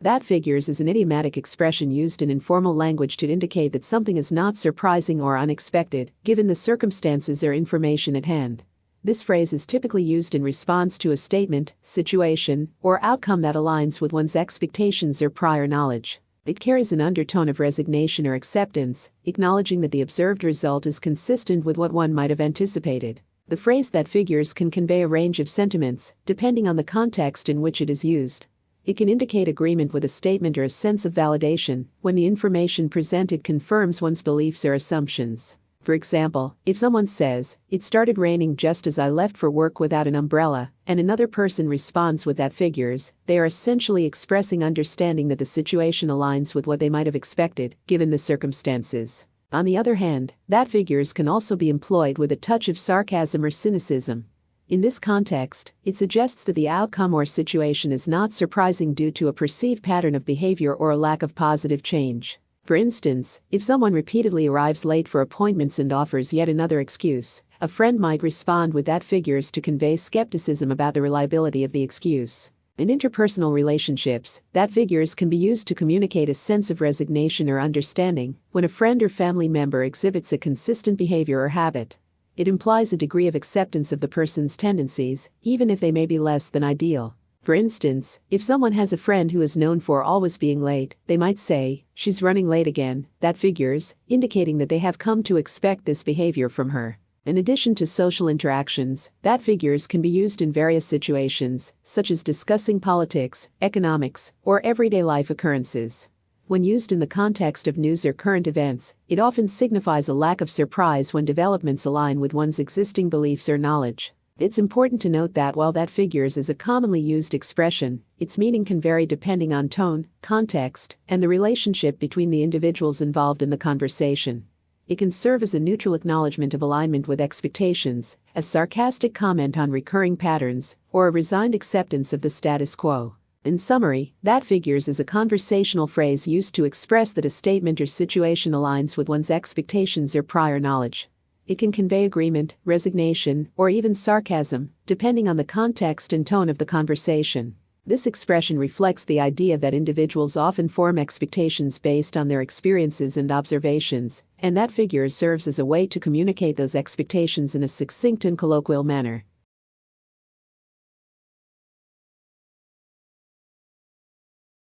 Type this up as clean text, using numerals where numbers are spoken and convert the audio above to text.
That figures is an idiomatic expression used in informal language to indicate that something is not surprising or unexpected, given the circumstances or information at hand. This phrase is typically used in response to a statement, situation, or outcome that aligns with one's expectations or prior knowledge. It carries an undertone of resignation or acceptance, acknowledging that the observed result is consistent with what one might have anticipated. The phrase "that figures" can convey a range of sentiments, depending on the context in which it is used. It can indicate agreement with a statement or a sense of validation when the information presented confirms one's beliefs or assumptions. For example, if someone says, "It started raining just as I left for work without an umbrella," and another person responds with "that figures," they are essentially expressing understanding that the situation aligns with what they might have expected, given the circumstances. On the other hand, "that figures" can also be employed with a touch of sarcasm or cynicism. In this context, it suggests that the outcome or situation is not surprising due to a perceived pattern of behavior or a lack of positive change. For instance, if someone repeatedly arrives late for appointments and offers yet another excuse, a friend might respond with "that figures" to convey skepticism about the reliability of the excuse. In interpersonal relationships, "that figures" can be used to communicate a sense of resignation or understanding when a friend or family member exhibits a consistent behavior or habit. It implies a degree of acceptance of the person's tendencies, even if they may be less than ideal. For instance, if someone has a friend who is known for always being late, they might say, "She's running late again, that figures," indicating that they have come to expect this behavior from her. In addition to social interactions, "that figures" can be used in various situations, such as discussing politics, economics, or everyday life occurrences. When used in the context of news or current events, it often signifies a lack of surprise when developments align with one's existing beliefs or knowledge. It's important to note that while "that figures" is a commonly used expression, its meaning can vary depending on tone, context, and the relationship between the individuals involved in the conversation. It can serve as a neutral acknowledgement of alignment with expectations, a sarcastic comment on recurring patterns, or a resigned acceptance of the status quo. In summary, "that figures" is a conversational phrase used to express that a statement or situation aligns with one's expectations or prior knowledge. It can convey agreement, resignation, or even sarcasm, depending on the context and tone of the conversation. This expression reflects the idea that individuals often form expectations based on their experiences and observations, and "that figures" serves as a way to communicate those expectations in a succinct and colloquial manner.